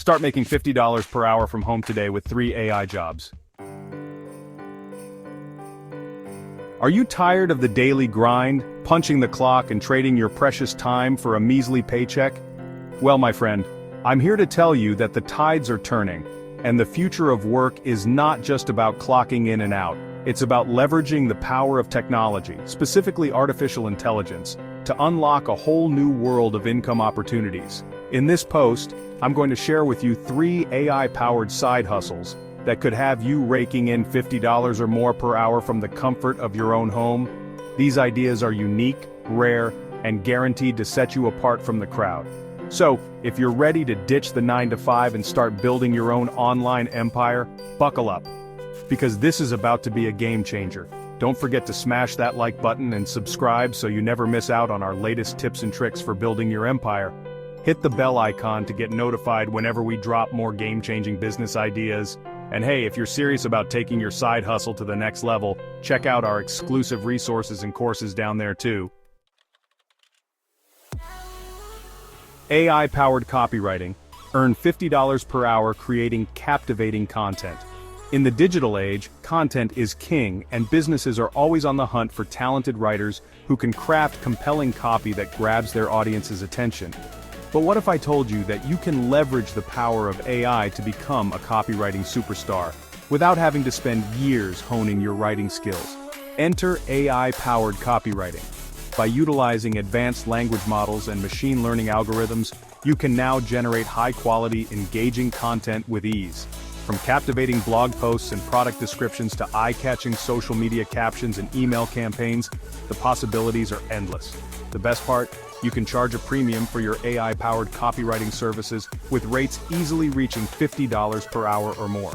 Start making $50 per hour from home today with 3 AI jobs. Are you tired of the daily grind, punching the clock and trading your precious time for a measly paycheck? Well, my friend, I'm here to tell you that the tides are turning, and the future of work is not just about clocking in and out. It's about leveraging the power of technology, specifically artificial intelligence, to unlock a whole new world of income opportunities. In this post, I'm going to share with you 3 AI-powered side hustles that could have you raking in $50 or more per hour from the comfort of your own home. These ideas are unique, rare, and guaranteed to set you apart from the crowd. So, if you're ready to ditch the 9-to-5 and start building your own online empire, buckle up. Because this is about to be a game changer. Don't forget to smash that like button and subscribe so you never miss out on our latest tips and tricks for building your empire. Hit the bell icon to get notified whenever we drop more game-changing business ideas. And hey, if you're serious about taking your side hustle to the next level, check out our exclusive resources and courses down there too. AI-powered copywriting. Earn $50 per hour creating captivating content. In the digital age, content is king, and businesses are always on the hunt for talented writers who can craft compelling copy that grabs their audience's attention. But what if I told you that you can leverage the power of AI to become a copywriting superstar, without having to spend years honing your writing skills? Enter AI-powered copywriting. By utilizing advanced language models and machine learning algorithms, you can now generate high-quality, engaging content with ease. From captivating blog posts and product descriptions to eye-catching social media captions and email campaigns, the possibilities are endless. The best part? You can charge a premium for your AI-powered copywriting services, with rates easily reaching $50 per hour or more.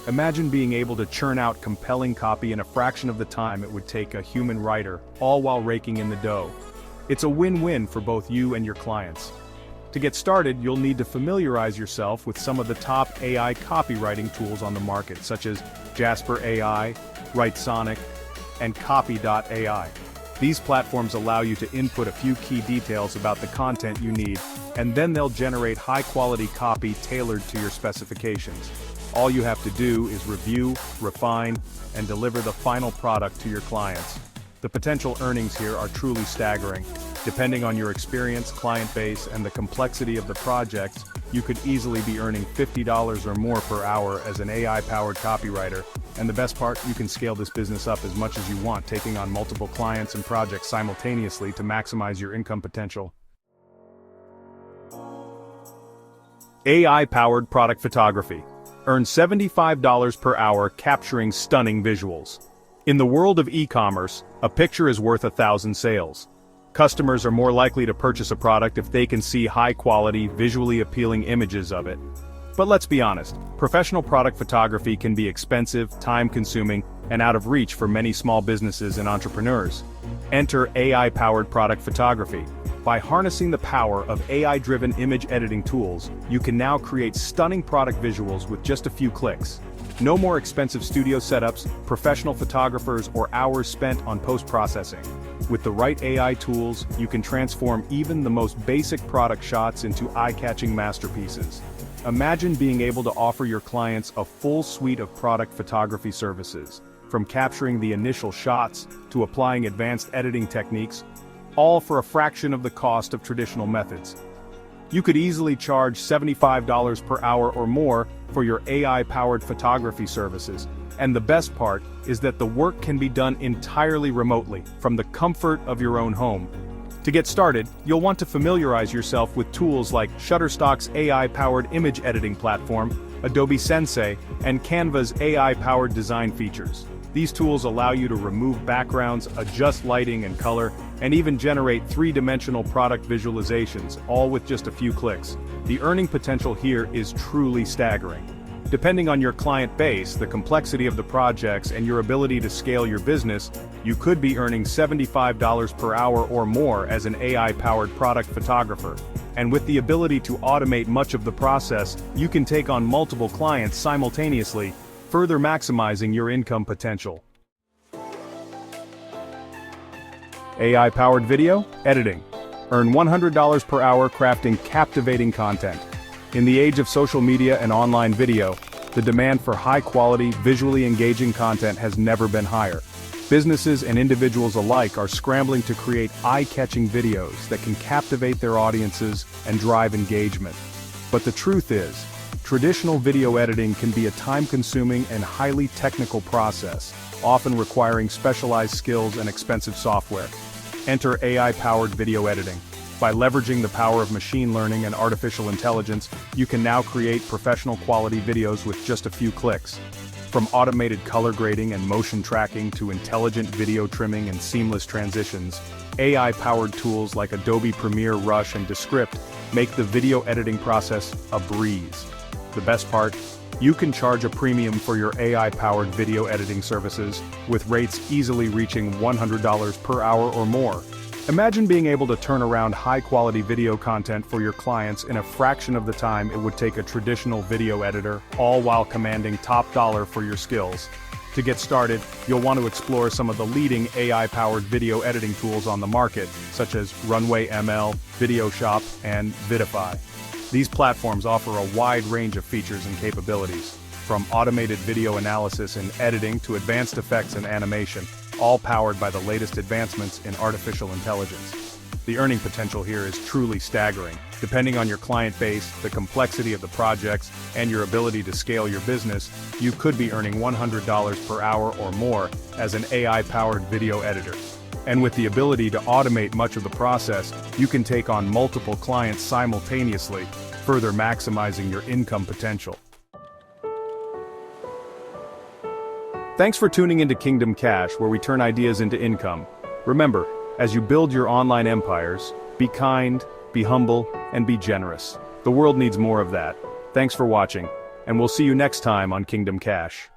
Imagine being able to churn out compelling copy in a fraction of the time it would take a human writer, all while raking in the dough. It's a win-win for both you and your clients. To get started, you'll need to familiarize yourself with some of the top AI copywriting tools on the market, such as Jasper AI, WriteSonic, and Copy.ai. These platforms allow you to input a few key details about the content you need, and then they'll generate high-quality copy tailored to your specifications. All you have to do is review, refine, and deliver the final product to your clients. The potential earnings here are truly staggering. Depending on your experience, client base, and the complexity of the projects, you could easily be earning $50 or more per hour as an AI-powered copywriter. And the best part, you can scale this business up as much as you want, taking on multiple clients and projects simultaneously to maximize your income potential. AI-powered product photography. Earn $75 per hour capturing stunning visuals. In the world of e-commerce, a picture is worth 1,000 sales. Customers are more likely to purchase a product if they can see high-quality, visually appealing images of it. But let's be honest, professional product photography can be expensive, time-consuming, and out of reach for many small businesses and entrepreneurs. Enter AI-powered product photography. By harnessing the power of AI-driven image editing tools, you can now create stunning product visuals with just a few clicks. No more expensive studio setups, professional photographers, or hours spent on post-processing. With the right AI tools, you can transform even the most basic product shots into eye-catching masterpieces. Imagine being able to offer your clients a full suite of product photography services, from capturing the initial shots to applying advanced editing techniques, all for a fraction of the cost of traditional methods. You could easily charge $75 per hour or more for your AI-powered photography services. And the best part is that the work can be done entirely remotely, from the comfort of your own home. To get started, you'll want to familiarize yourself with tools like Shutterstock's AI-powered image editing platform, Adobe Sensei, and Canva's AI-powered design features. These tools allow you to remove backgrounds, adjust lighting and color, and even generate three-dimensional product visualizations, all with just a few clicks. The earning potential here is truly staggering. Depending on your client base, the complexity of the projects, and your ability to scale your business, you could be earning $75 per hour or more as an AI-powered product photographer. And with the ability to automate much of the process, you can take on multiple clients simultaneously, further maximizing your income potential. AI-powered video editing. Earn $100 per hour crafting captivating content. In the age of social media and online video, the demand for high-quality, visually engaging content has never been higher. Businesses and individuals alike are scrambling to create eye-catching videos that can captivate their audiences and drive engagement. But the truth is, traditional video editing can be a time-consuming and highly technical process, often requiring specialized skills and expensive software. Enter AI-powered video editing. By leveraging the power of machine learning and artificial intelligence, you can now create professional-quality videos with just a few clicks. From automated color grading and motion tracking to intelligent video trimming and seamless transitions, AI-powered tools like Adobe Premiere Rush and Descript make the video editing process a breeze. The best part? You can charge a premium for your AI-powered video editing services, with rates easily reaching $100 per hour or more. Imagine being able to turn around high-quality video content for your clients in a fraction of the time it would take a traditional video editor, all while commanding top dollar for your skills. To get started, you'll want to explore some of the leading AI-powered video editing tools on the market, such as Runway ML, VideoShop, and vidIQ. These platforms offer a wide range of features and capabilities, from automated video analysis and editing to advanced effects and animation, all powered by the latest advancements in artificial intelligence. The earning potential here is truly staggering. Depending on your client base, the complexity of the projects, and your ability to scale your business, you could be earning $100 per hour or more as an AI-powered video editor. And with the ability to automate much of the process, you can take on multiple clients simultaneously, further maximizing your income potential. Thanks for tuning into Kingdom Cash, where we turn ideas into income. Remember, as you build your online empires, be kind, be humble, and be generous. The world needs more of that. Thanks for watching, and we'll see you next time on Kingdom Cash.